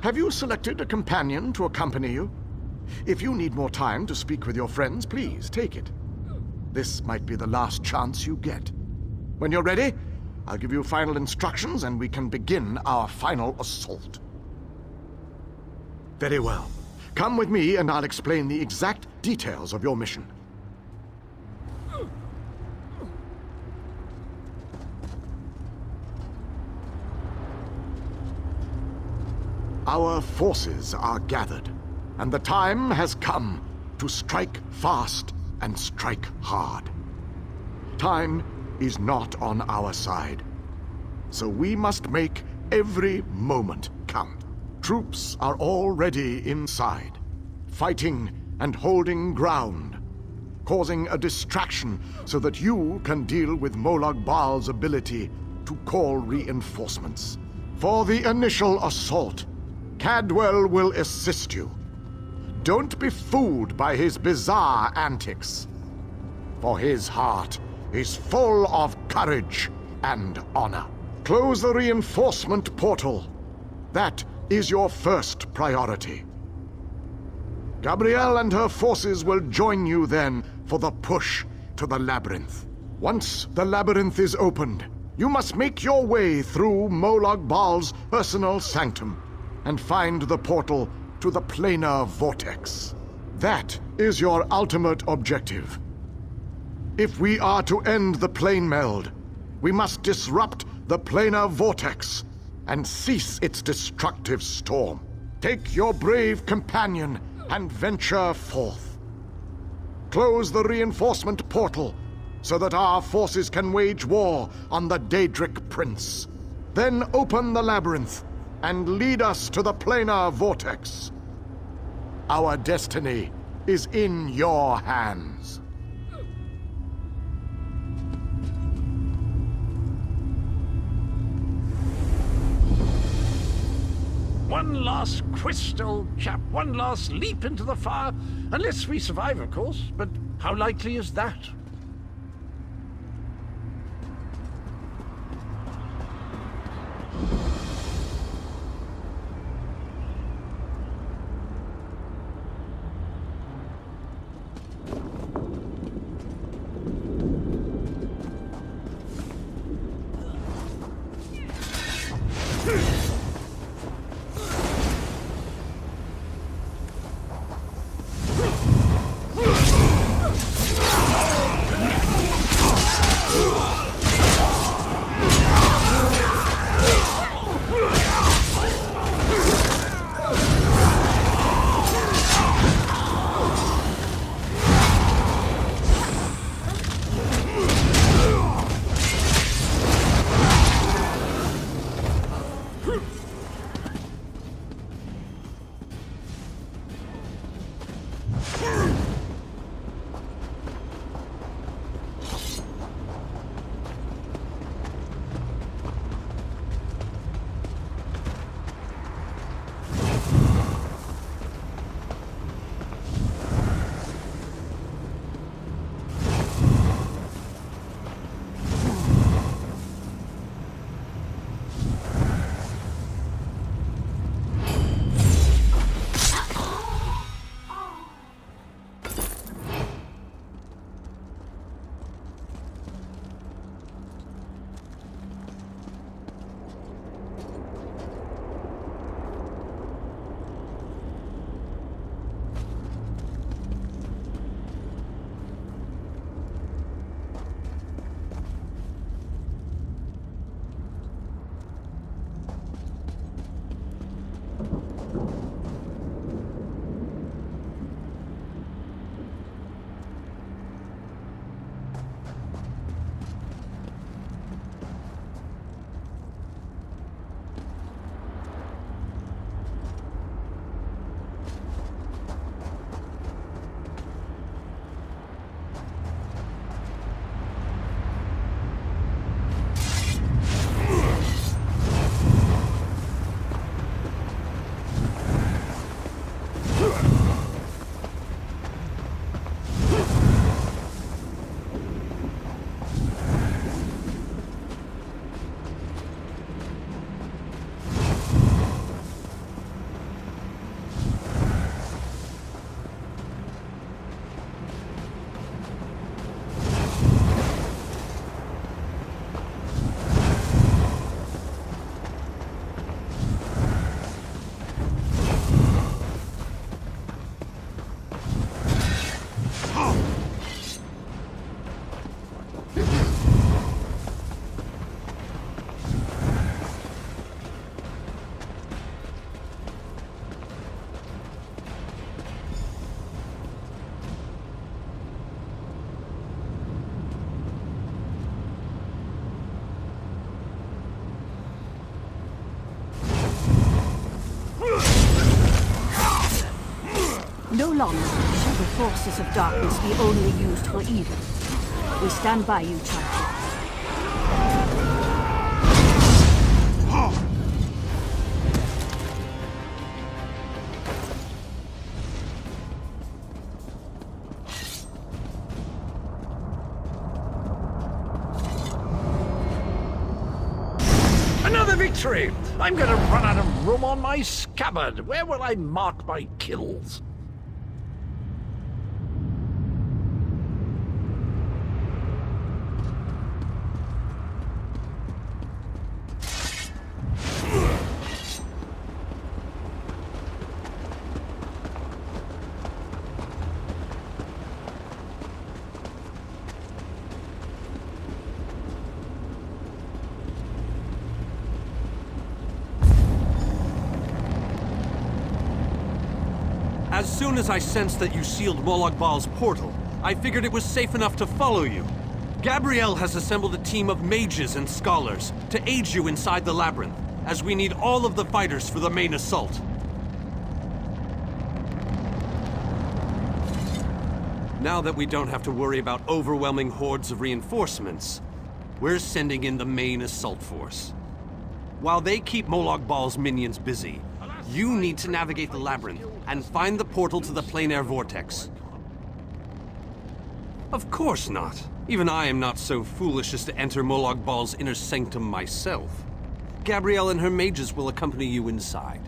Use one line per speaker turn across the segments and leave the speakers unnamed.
Have you selected a companion to accompany you? If you need more time to speak with your friends, please take it. This might be the last chance you get. When you're ready, I'll give you final instructions and we can begin our final assault. Very well. Come with me and I'll explain the exact details of your mission. Our forces are gathered, and the time has come to strike fast and strike hard. Time is not on our side, so we must make every moment count. Troops are already inside, fighting and holding ground, causing a distraction so that you can deal with Molag Bal's ability to call reinforcements. For the initial assault, Cadwell will assist you. Don't be fooled by his bizarre antics, for his heart is full of courage and honor. Close the reinforcement portal. That is your first priority. Gabrielle and her forces will join you then for the push to the labyrinth. Once the labyrinth is opened, you must make your way through Molag Bal's personal sanctum and find the portal to the planar vortex. That is your ultimate objective. If we are to end the Planemeld, we must disrupt the planar vortex and cease its destructive storm. Take your brave companion and venture forth. Close the reinforcement portal so that our forces can wage war on the Daedric Prince. Then open the labyrinth and lead us to the planar vortex. Our destiny is in your hands.
One last quest, old chap. One last leap into the fire. Unless we survive, of course. But how likely is that?
No longer shall the forces of darkness be only used for evil. We stand by you, champion.
Another victory! I'm gonna run out of room on my scabbard. Where will I mark my kills?
As soon as I sensed that you sealed Molag Bal's portal, I figured it was safe enough to follow you. Gabrielle has assembled a team of mages and scholars to aid you inside the labyrinth, as we need all of the fighters for the main assault. Now that we don't have to worry about overwhelming hordes of reinforcements, we're sending in the main assault force. While they keep Molag Bal's minions busy, you need to navigate the labyrinth and find the portal to the plein air vortex. Of course not. Even I am not so foolish as to enter Molag Bal's inner sanctum myself. Gabrielle and her mages will accompany you inside.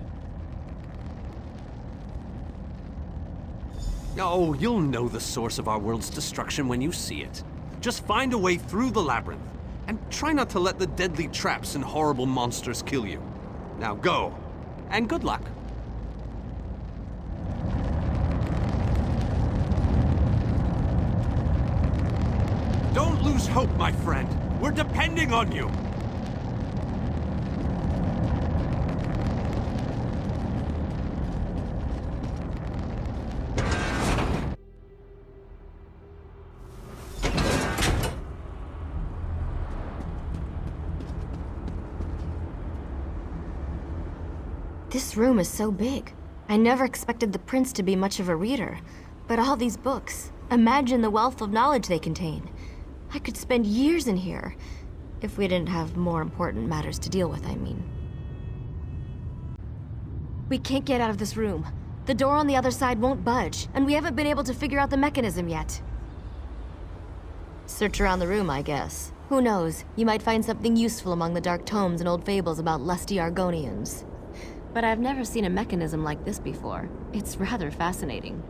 Oh, you'll know the source of our world's destruction when you see it. Just find a way through the labyrinth, and try not to let the deadly traps and horrible monsters kill you. Now go, and good luck. Don't lose hope, my friend. We're depending on you.
This room is so big. I never expected the prince to be much of a reader. But all these books, imagine the wealth of knowledge they contain. I could spend years in here, if we didn't have more important matters to deal with, I mean. We can't get out of this room. The door on the other side won't budge, and we haven't been able to figure out the mechanism yet. Search around the room, I guess. Who knows? You might find something useful among the dark tomes and old fables about lusty Argonians. But I've never seen a mechanism like this before. It's rather fascinating.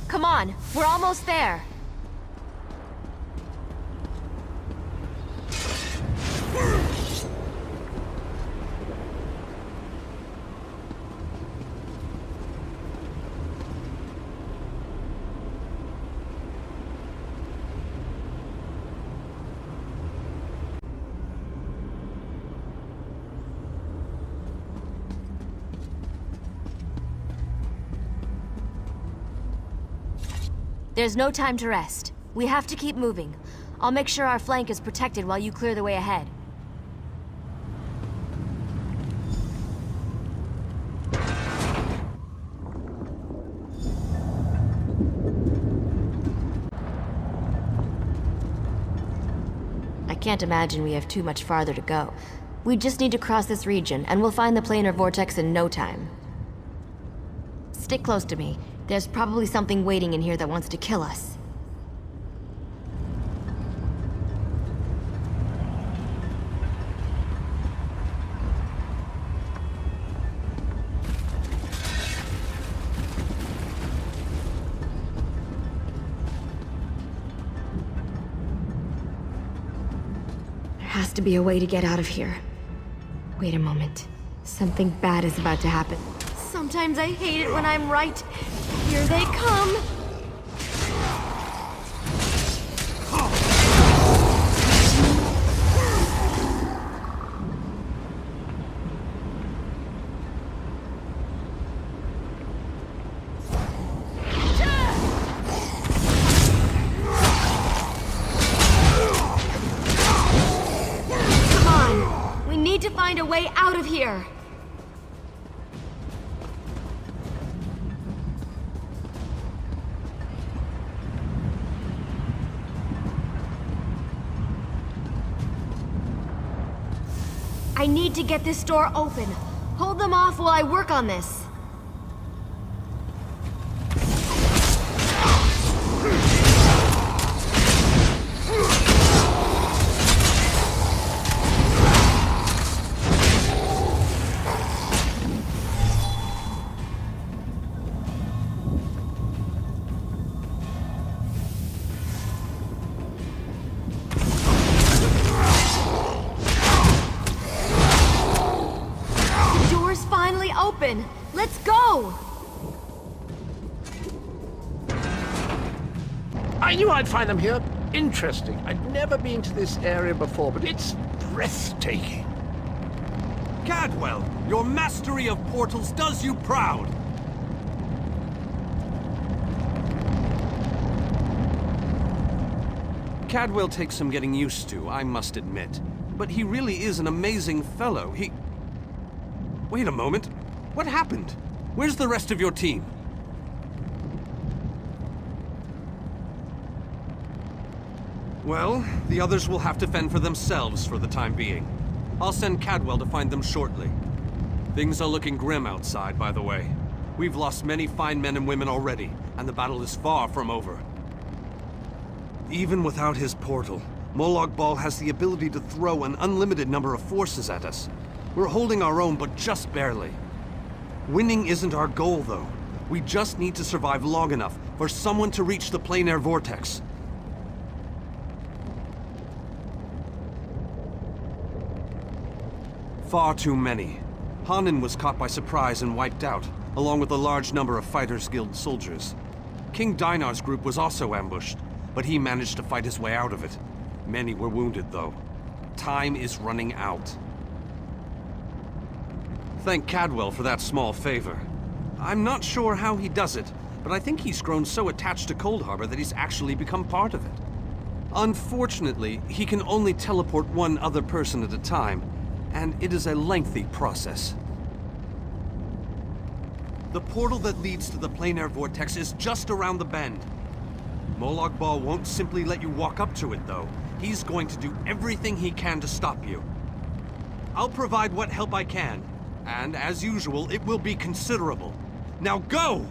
Come on, we're almost there. There's no time to rest. We have to keep moving. I'll make sure our flank is protected while you clear the way ahead. I can't imagine we have too much farther to go. We just need to cross this region, and we'll find the planar vortex in no time. Stick close to me. There's probably something waiting in here that wants to kill us. There has to be a way to get out of here. Wait a moment. Something bad is about to happen. Sometimes I hate it when I'm right. Here they come! Come on! We need to find a way out of here! I need to get this door open. Hold them off while I work on this.
knew I'd find them here interesting. I'd never been to this area before, but it's breathtaking.
Cadwell, your mastery of portals does you proud! Cadwell takes some getting used to, I must admit. But he really is an amazing fellow. Wait a moment. What happened? Where's the rest of your team? Well, the others will have to fend for themselves for the time being. I'll send Cadwell to find them shortly. Things are looking grim outside, by the way. We've lost many fine men and women already, and the battle is far from over. Even without his portal, Molag Bal has the ability to throw an unlimited number of forces at us. We're holding our own, but just barely. Winning isn't our goal, though. We just need to survive long enough for someone to reach the plein air vortex. Far too many. Hanan was caught by surprise and wiped out, along with a large number of Fighters Guild soldiers. King Dinar's group was also ambushed, but he managed to fight his way out of it. Many were wounded, though. Time is running out. Thank Cadwell for that small favor. I'm not sure how he does it, but I think he's grown so attached to Cold Harbor that he's actually become part of it. Unfortunately, he can only teleport one other person at a time, and it is a lengthy process. The portal that leads to the plein air vortex is just around the bend. Molag Bal won't simply let you walk up to it, though. He's going to do everything he can to stop you. I'll provide what help I can, and as usual, it will be considerable. Now go!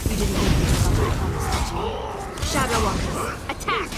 You didn't think we'd come to promise, did you? Shadowwalkers, attack!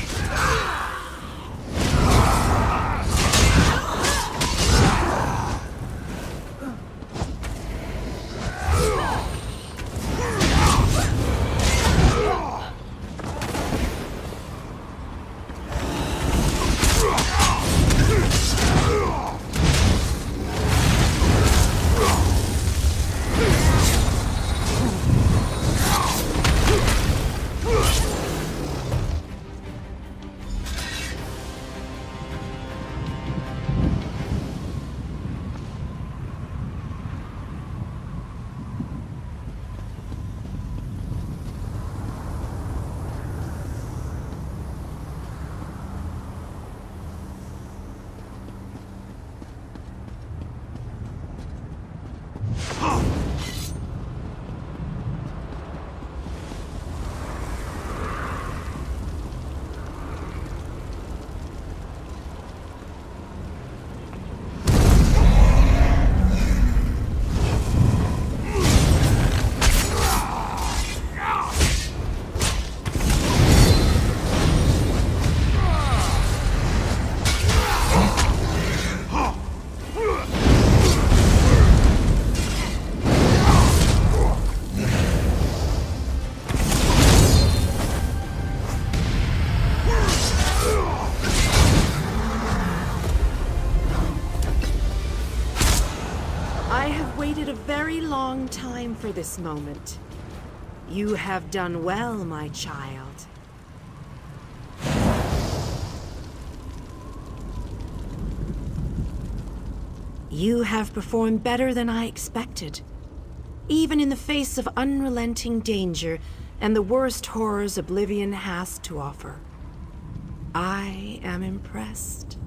I have waited a very long time for this moment. You have done well, my child. You have performed better than I expected. Even in the face of unrelenting danger and the worst horrors Oblivion has to offer. I am impressed.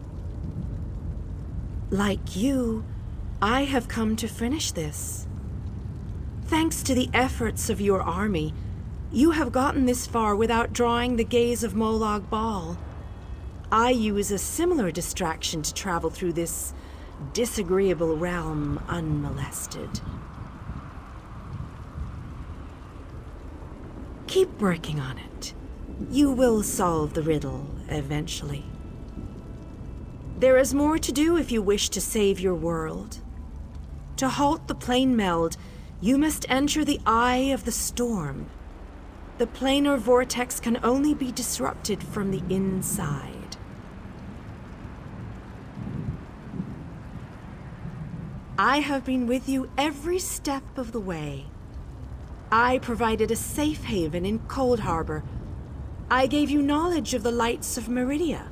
Like you, I have come to finish this. Thanks to the efforts of your army, you have gotten this far without drawing the gaze of Molag Bal. I use a similar distraction to travel through this disagreeable realm unmolested. Keep working on it. You will solve the riddle eventually. There is more to do if you wish to save your world. To halt the Planemeld, you must enter the eye of the storm. The planar vortex can only be disrupted from the inside. I have been with you every step of the way. I provided a safe haven in Cold Harbor. I gave you knowledge of the lights of Meridia.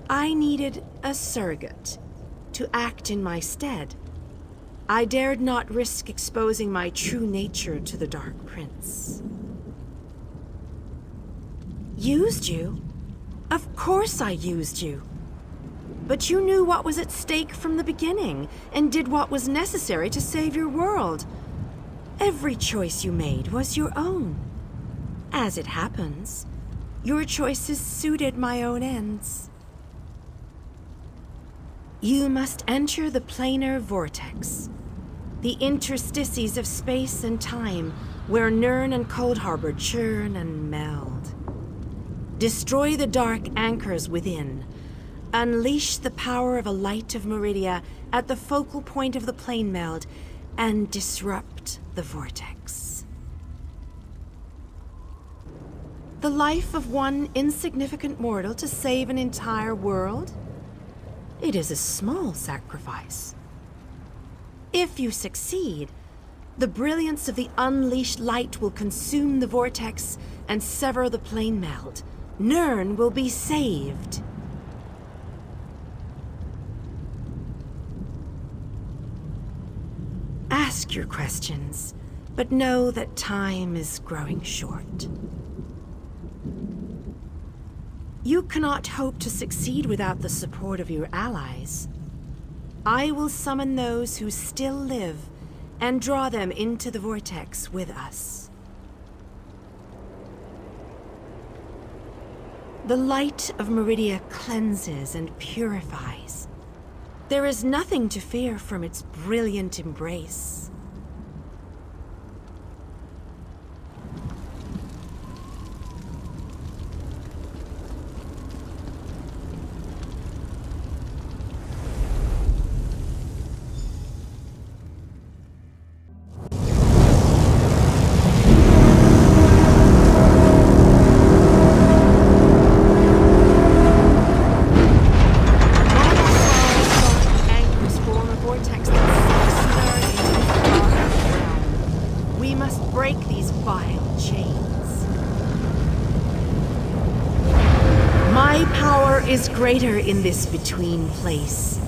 I needed a surrogate to act in my stead. I dared not risk exposing my true nature to the Dark Prince. Used you? Of course I used you. But you knew what was at stake from the beginning, and did what was necessary to save your world. Every choice you made was your own. As it happens, your choices suited my own ends. You must enter the planar vortex, the interstices of space and time, where Nirn and Cold Harbor churn and meld. Destroy the dark anchors within. Unleash the power of a light of Meridia at the focal point of the Planemeld, and disrupt the vortex. The life of one insignificant mortal to save an entire world? It is a small sacrifice. If you succeed, the brilliance of the unleashed light will consume the vortex and sever the Planemeld. Nirn will be saved. Ask your questions, but know that time is growing short. You cannot hope to succeed without the support of your allies. I will summon those who still live and draw them into the vortex with us. The light of Meridia cleanses and purifies. There is nothing to fear from its brilliant embrace. Is greater in this between place.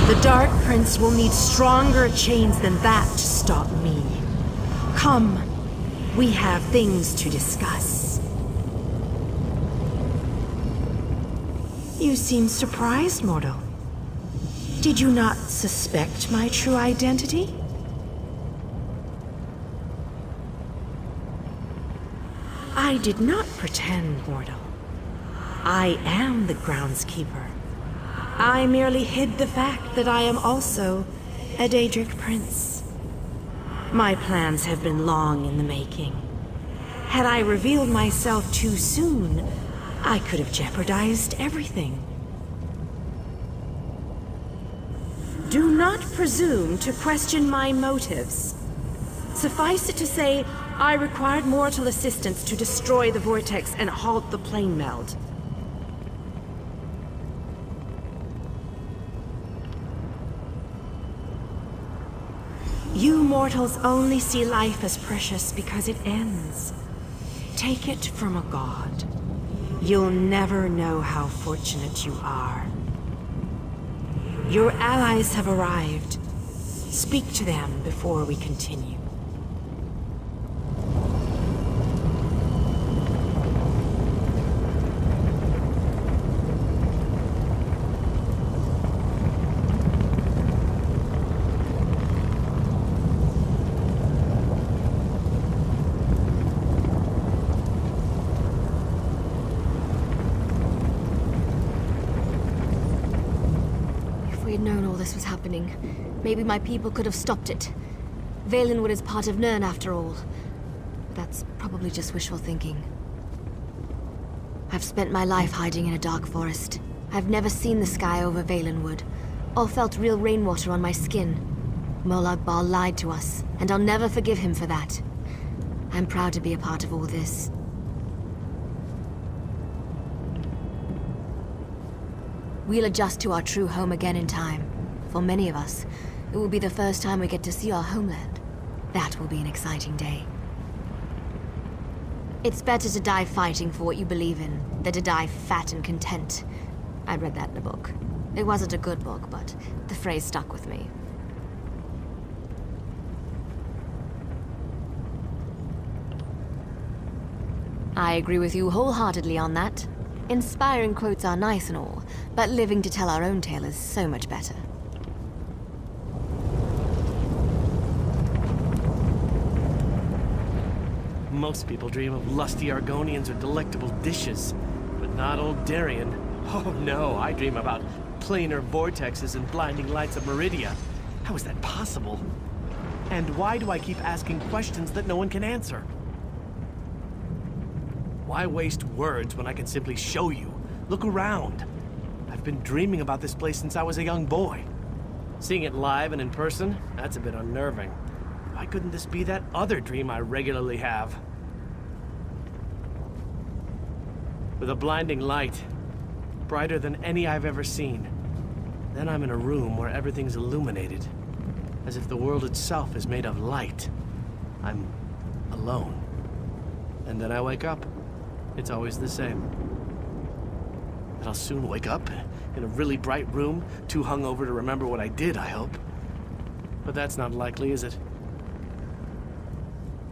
The Dark Prince will need stronger chains than that to stop me. Come, we have things to discuss. You seem surprised, mortal. Did you not suspect my true identity? I did not pretend, mortal. I am the groundskeeper. I merely hid the fact that I am also a Daedric prince. My plans have been long in the making. Had I revealed myself too soon, I could have jeopardized everything. Do not presume to question my motives. Suffice it to say, I required mortal assistance to destroy the vortex and halt the Planemeld. You mortals only see life as precious because it ends. Take it from a god. You'll never know how fortunate you are. Your allies have arrived. Speak to them before we continue.
If we had known all this was happening, maybe my people could have stopped it. Valenwood is part of Nirn after all. That's probably just wishful thinking. I've spent my life hiding in a dark forest. I've never seen the sky over Valenwood, or felt real rainwater on my skin. Molag Bal lied to us, and I'll never forgive him for that. I'm proud to be a part of all this. We'll adjust to our true home again in time. For many of us, it will be the first time we get to see our homeland. That will be an exciting day. It's better to die fighting for what you believe in, than to die fat and content. I read that in a book. It wasn't a good book, but the phrase stuck with me. I agree with you wholeheartedly on that. Inspiring quotes are nice and all, but living to tell our own tale is so much better.
Most people dream of lusty Argonians or delectable dishes, but not old Darien. Oh no, I dream about planar vortexes and blinding lights of Meridia. How is that possible? And why do I keep asking questions that no one can answer? Why waste words when I can simply show you? Look around. I've been dreaming about this place since I was a young boy. Seeing it live and in person, that's a bit unnerving. Why couldn't this be that other dream I regularly have? With a blinding light, brighter than any I've ever seen. Then I'm in a room where everything's illuminated, as if the world itself is made of light. I'm alone. And then I wake up. It's always the same. And I'll soon wake up in a really bright room, too hungover to remember what I did, I hope. But that's not likely, is it?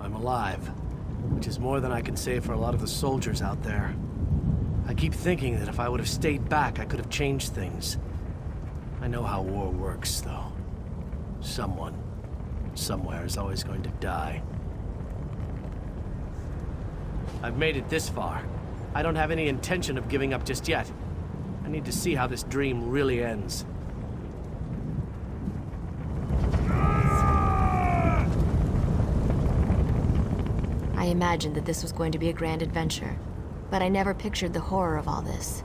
I'm alive, which is more than I can say for a lot of the soldiers out there. I keep thinking that if I would have stayed back, I could have changed things. I know how war works, though. Someone, somewhere is always going to die. I've made it this far. I don't have any intention of giving up just yet. I need to see how this dream really ends.
I imagined that this was going to be a grand adventure, but I never pictured the horror of all this.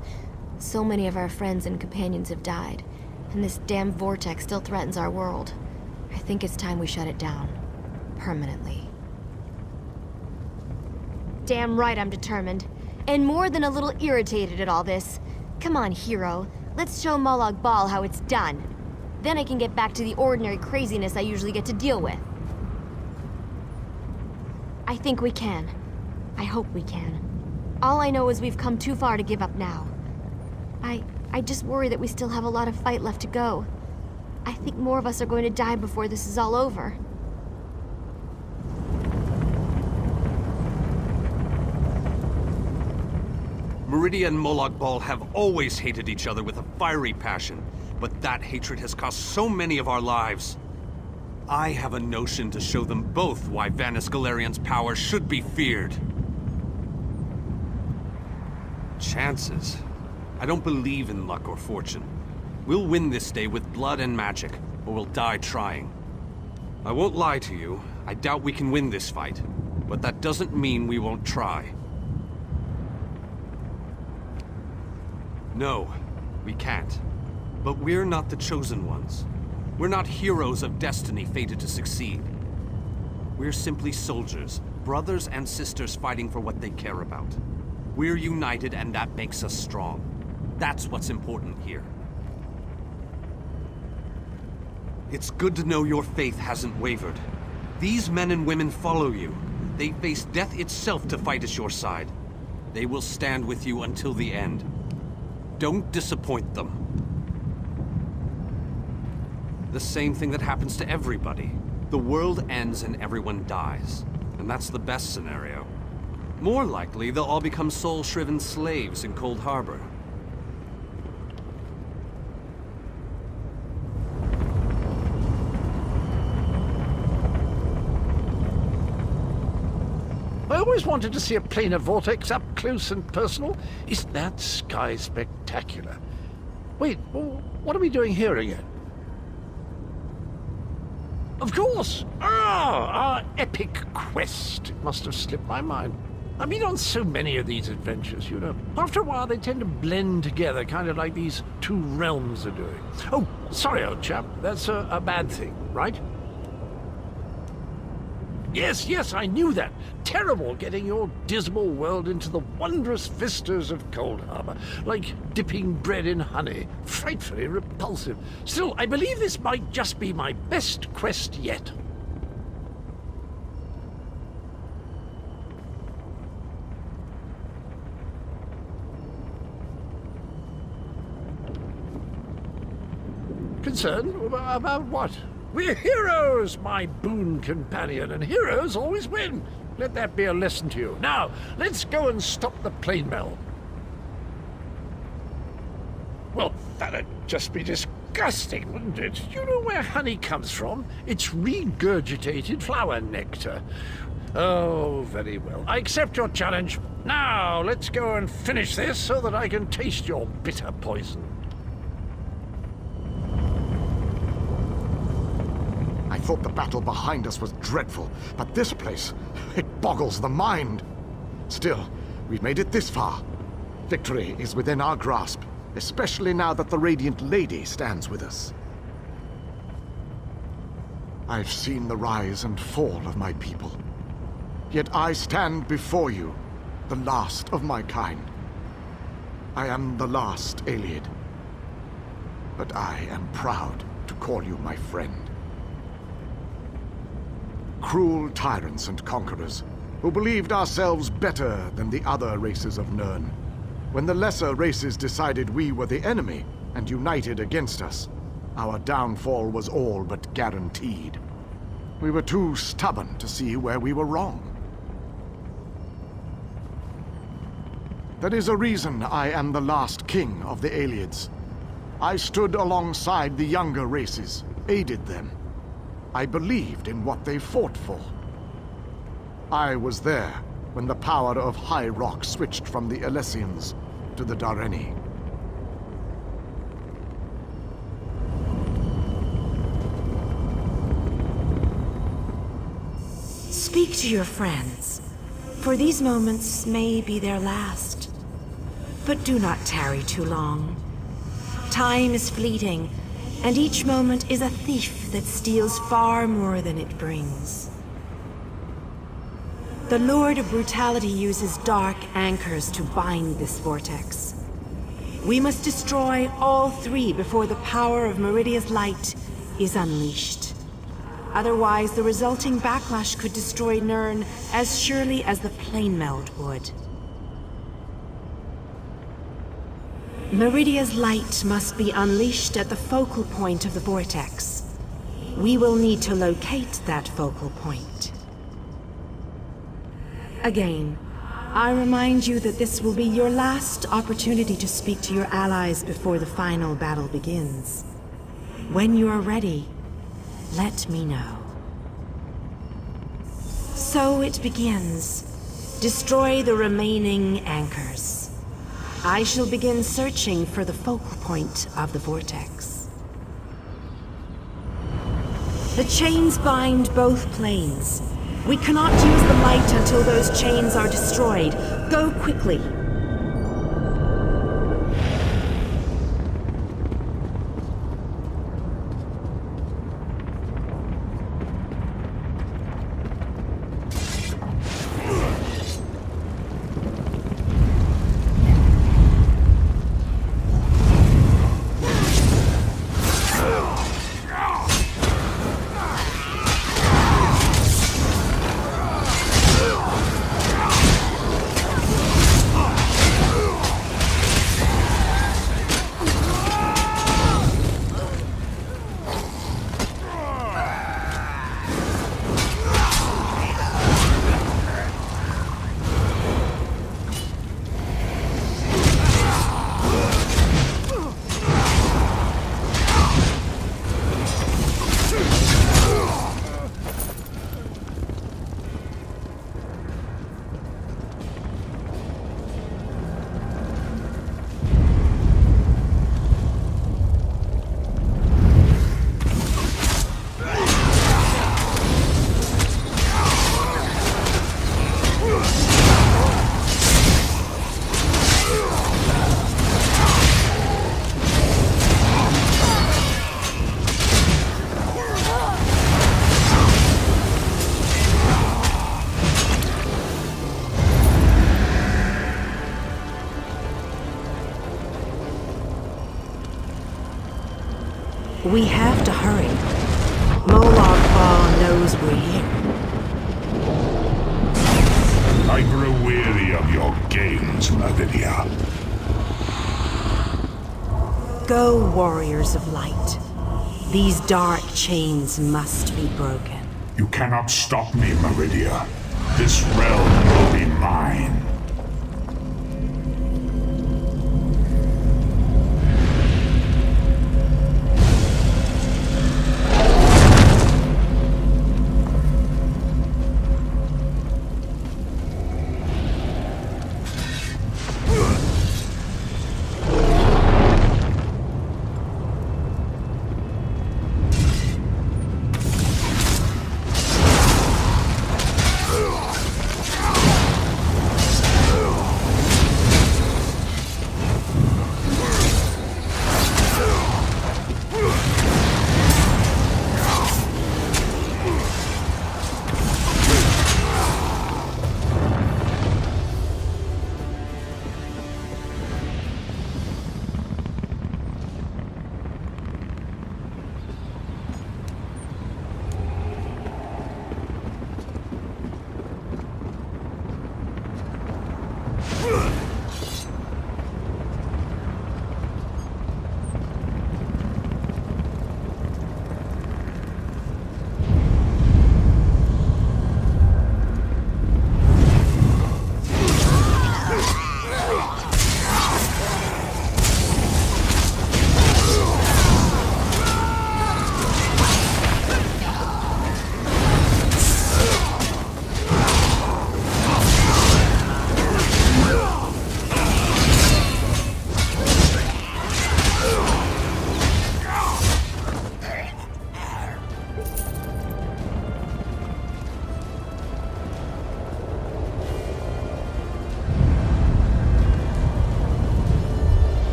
So many of our friends and companions have died, and this damn vortex still threatens our world. I think it's time we shut it down. Permanently. Damn right I'm determined. And more than a little irritated at all this. Come on, hero. Let's show Molag Bal how it's done. Then I can get back to the ordinary craziness I usually get to deal with. I think we can. I hope we can. All I know is we've come too far to give up now. I just worry that we still have a lot of fight left to go. I think more of us are going to die before this is all over.
Meridia and Molag Bal have always hated each other with a fiery passion, but that hatred has cost so many of our lives. I have a notion to show them both why Vanis Galarian's power should be feared. Chances? I don't believe in luck or fortune. We'll win this day with blood and magic, or we'll die trying. I won't lie to you, I doubt we can win this fight, but that doesn't mean we won't try. No, we can't. But we're not the chosen ones. We're not heroes of destiny fated to succeed. We're simply soldiers, brothers and sisters fighting for what they care about. We're united and that makes us strong. That's what's important here. It's good to know your faith hasn't wavered. These men and women follow you. They face death itself to fight at your side. They will stand with you until the end. Don't disappoint them. The same thing that happens to everybody. The world ends and everyone dies. And that's the best scenario. More likely, they'll all become soul-shriven slaves in Cold Harbor.
I always wanted to see a planar vortex up close and personal. Isn't that sky spectacular? Wait, what are we doing here again? Of course! Ah, our epic quest. It must have slipped my mind. I've been on so many of these adventures, you know. After a while, they tend to blend together, kind of like these two realms are doing. Oh, sorry, old chap. That's a bad thing, right? Yes, I knew that. Terrible getting your dismal world into the wondrous vistas of Cold Harbor. Like dipping bread in honey. Frightfully repulsive. Still, I believe this might just be my best quest yet. Concerned about what? We're heroes, my boon companion, and heroes always win. Let that be a lesson to you. Now, let's go and stop the Planemeld. Well, that'd just be disgusting, wouldn't it? You know where honey comes from? It's regurgitated flower nectar. Oh, very well. I accept your challenge. Now, let's go and finish this so that I can taste your bitter poison.
I thought the battle behind us was dreadful, but this place, it boggles the mind. Still, we've made it this far. Victory is within our grasp, especially now that the Radiant Lady stands with us. I've seen the rise and fall of my people. Yet I stand before you, the last of my kind. I am the last Iliad. But I am proud to call you my friend. Cruel tyrants and conquerors, who believed ourselves better than the other races of Nirn. When the lesser races decided we were the enemy and united against us, our downfall was all but guaranteed. We were too stubborn to see where we were wrong. There is a reason I am the last king of the Aelids. I stood alongside the younger races, aided them. I believed in what they fought for. I was there when the power of High Rock switched from the Alessians to the Dareni.
Speak to your friends, for these moments may be their last. But do not tarry too long. Time is fleeting, and each moment is a thief that steals far more than it brings. The Lord of Brutality uses dark anchors to bind this vortex. We must destroy all three before the power of Meridia's light is unleashed. Otherwise, the resulting backlash could destroy Nirn as surely as the Planemeld would. Meridia's light must be unleashed at the focal point of the vortex. We will need to locate that focal point. Again, I remind you that this will be your last opportunity to speak to your allies before the final battle begins. When you are ready, let me know. So it begins. Destroy the remaining anchors. I shall begin searching for the focal point of the vortex. The chains bind both planes. We cannot use the light until those chains are destroyed. Go quickly. We have to hurry. Molag Bal knows we're here.
I grow weary of your games, Meridia.
Go, warriors of light. These dark chains must be broken.
You cannot stop me, Meridia. This realm will be mine.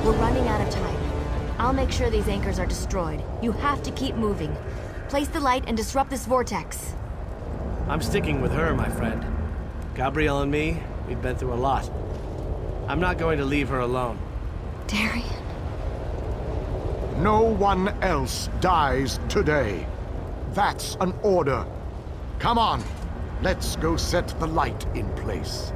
We're running out of time. I'll make sure these anchors are destroyed. You have to keep moving. Place the light and disrupt this vortex.
I'm sticking with her, my friend. Gabrielle and me, we've been through a lot. I'm not going to leave her alone.
Darian.
No one else dies today. That's an order. Come on, let's go set the light in place.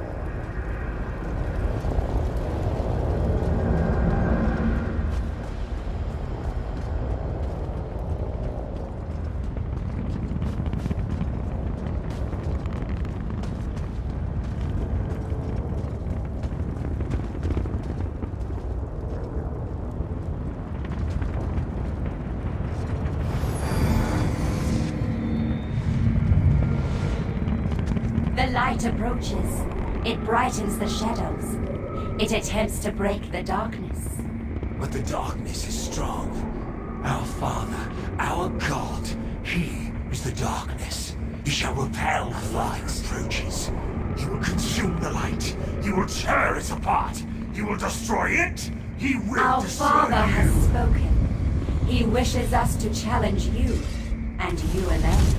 The light approaches. It brightens the shadows. It attempts to break the darkness.
But the darkness is strong. Our Father, our God, He is the darkness. He shall repel the light approaches. He will consume the light. He will tear it apart. He will destroy it. He will
Our
destroy
Father
you.
has spoken. He wishes us to challenge you, and you alone.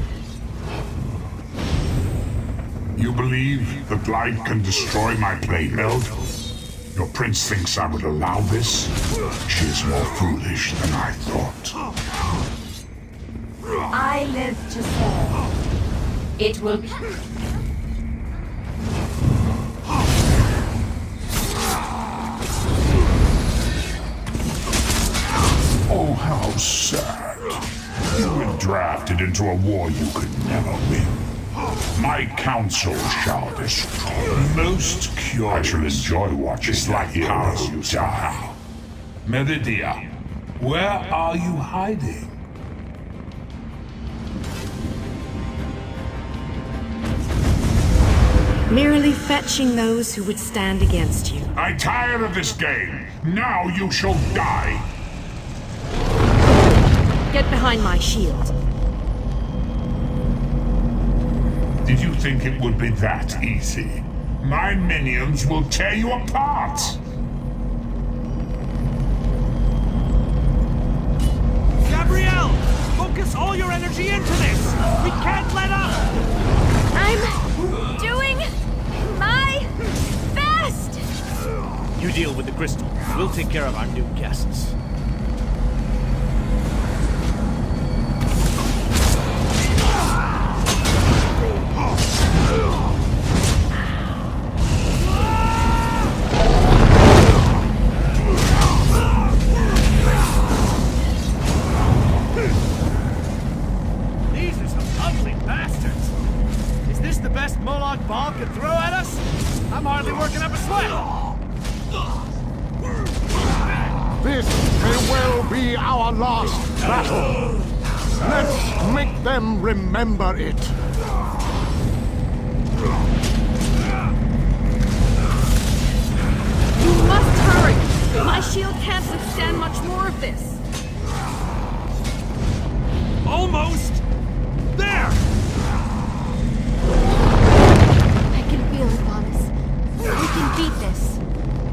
You believe that light can destroy my Planemeld? Your prince thinks I would allow this? She is more foolish than I thought.
I live to serve. It will be...
Oh, how sad. You were drafted into a war you could never win. My counsel shall destroy. Most curious. I shall enjoy watching it's like heroes you die. Meridia, where are you hiding?
Merely fetching those who would stand against you.
I'm tired of this game. Now you shall die.
Get behind my shield.
Did you think it would be that easy? My minions will tear you apart!
Gabrielle! Focus all your energy into this! We can't let up!
I'm doing my best!
You deal with the crystal. We'll take care of our new guests.
Ball can throw at us? I'm hardly working up a sweat.
This may well be our last battle. Let's make them remember it.
You must hurry! My shield can't withstand much more of this.
Almost! There!
We can beat this.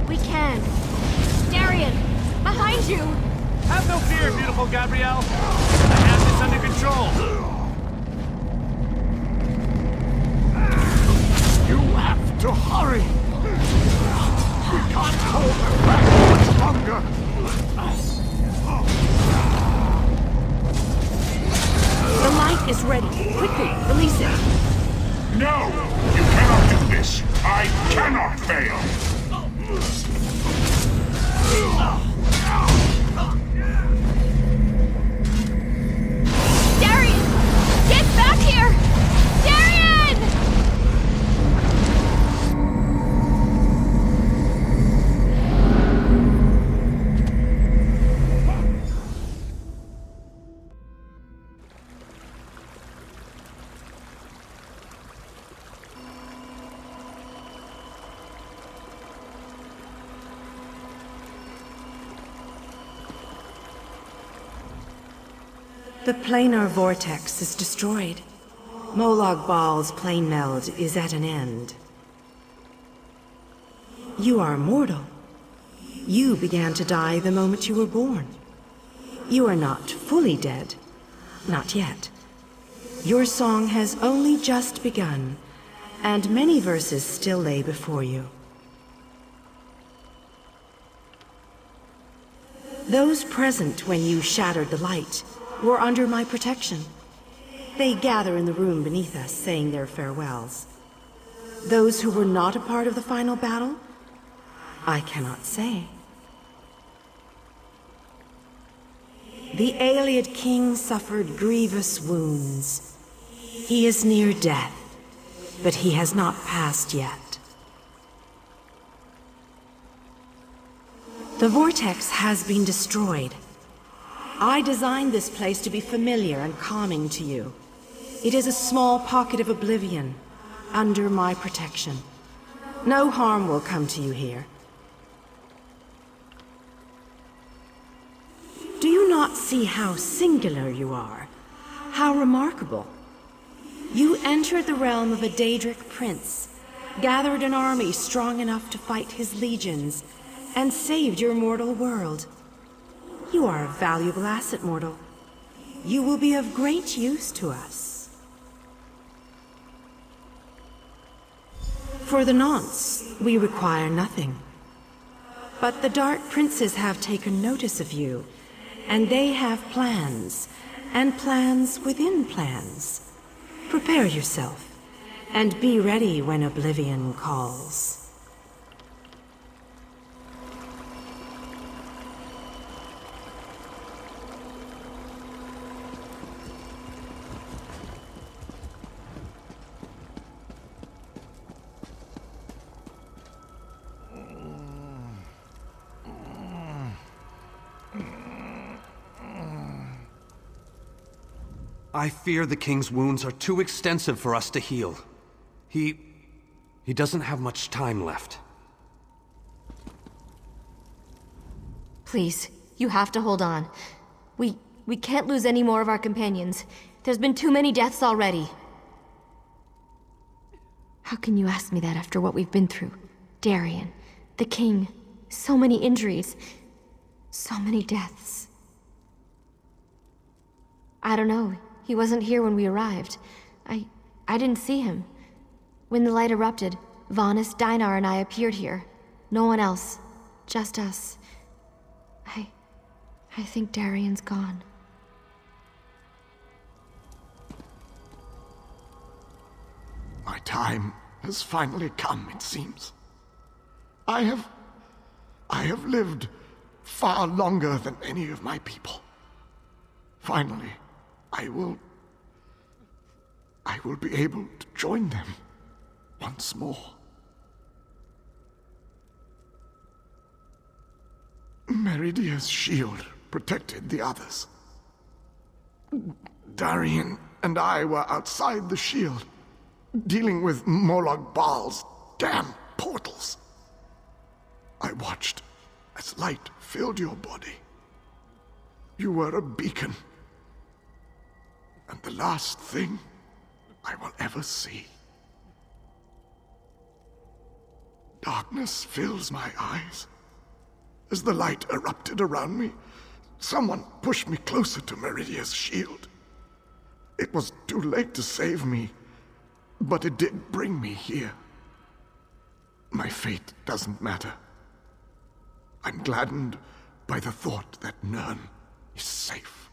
We can. Darian, behind you!
Have no fear, beautiful Gabrielle. I have this under control.
You have to hurry. We can't hold them back much longer.
The light is ready. Quickly, release it.
No! You cannot do this! I cannot fail!
Darian! Get back here! Darian!
The planar vortex is destroyed. Molag Bal's Planemeld is at an end. You are mortal. You began to die the moment you were born. You are not fully dead. Not yet. Your song has only just begun, and many verses still lay before you. Those present when you shattered the light were under my protection. They gather in the room beneath us, saying their farewells. Those who were not a part of the final battle, I cannot say. The Ayleid king suffered grievous wounds. He is near death, but he has not passed yet. The vortex has been destroyed. I designed this place to be familiar and calming to you. It is a small pocket of oblivion, under my protection. No harm will come to you here. Do you not see how singular you are? How remarkable? You entered the realm of a Daedric prince, gathered an army strong enough to fight his legions, and saved your mortal world. You are a valuable asset, mortal. You will be of great use to us. For the nonce, we require nothing. But the Dark Princes have taken notice of you, and they have plans, and plans within plans. Prepare yourself, and be ready when oblivion calls.
I fear the king's wounds are too extensive for us to heal. He doesn't have much time left.
Please, you have to hold on. We can't lose any more of our companions. There's been too many deaths already. How can you ask me that after what we've been through? Darien, the king, so many injuries, so many deaths. I don't know. He wasn't here when we arrived. I didn't see him. When the light erupted, Vanis, Dinar, and I appeared here. No one else. Just us. I think Darien's gone.
My time has finally come, it seems. I have lived far longer than any of my people. Finally, I will be able to join them once more. Meridia's shield protected the others. Darien and I were outside the shield, dealing with Molag Bal's damn portals. I watched as light filled your body. You were a beacon, and the last thing I will ever see. Darkness fills my eyes. As the light erupted around me, someone pushed me closer to Meridia's shield. It was too late to save me, but it did bring me here. My fate doesn't matter. I'm gladdened by the thought that Nirn is safe.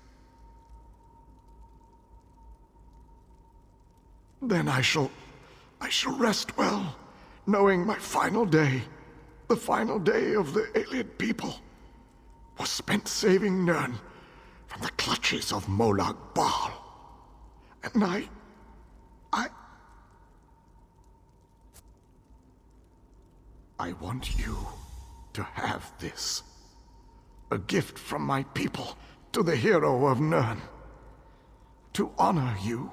Then I shall rest well, knowing my final day, the final day of the Ayleid people, was spent saving Nirn from the clutches of Molag Bal. And I want you to have this. A gift from my people to the hero of Nirn. To honor you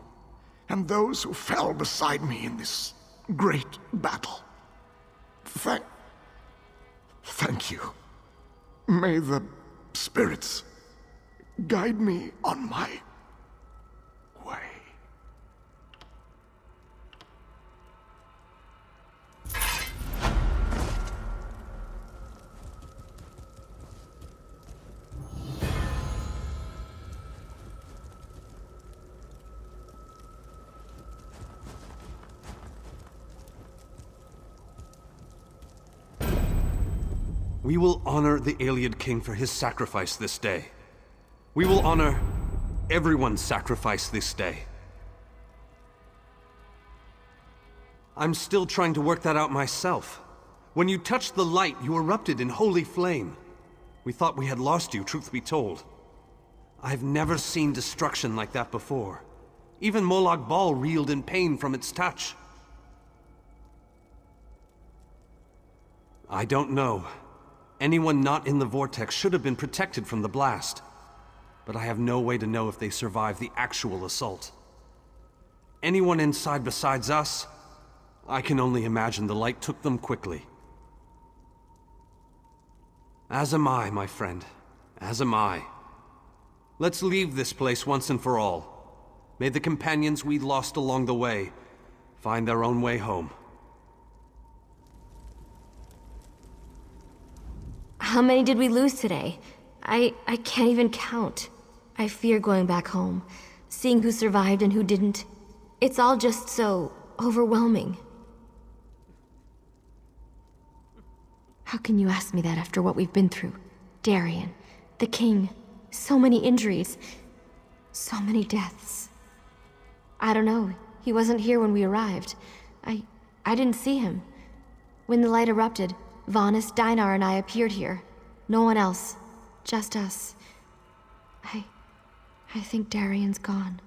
and those who fell beside me in this great battle. Thank you. May the spirits guide me on my way.
We will honor the Ayleid king for his sacrifice this day. We will honor everyone's sacrifice this day. I'm still trying to work that out myself. When you touched the light, you erupted in holy flame. We thought we had lost you, truth be told. I've never seen destruction like that before. Even Molag Bal reeled in pain from its touch. I don't know. Anyone not in the vortex should have been protected from the blast. But I have no way to know if they survived the actual assault. Anyone inside besides us? I can only imagine the light took them quickly. As am I, my friend. As am I. Let's leave this place once and for all. May the companions we lost along the way find their own way home.
How many did we lose today? I can't even count. I fear going back home, seeing who survived and who didn't. It's all just so overwhelming. How can you ask me that after what we've been through? Darien, the king, so many injuries, so many deaths. I don't know. He wasn't here when we arrived. I didn't see him. When the light erupted, Vanis, Dinar, and I appeared here. No one else. Just us. I think Darien's gone.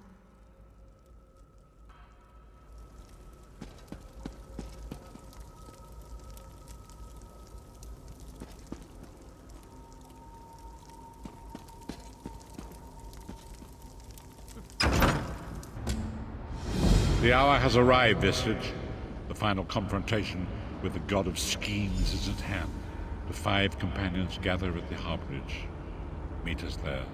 The hour has arrived, Visage. The final confrontation with the god of schemes is at hand. The 5 companions gather at the harborage. Meet us there.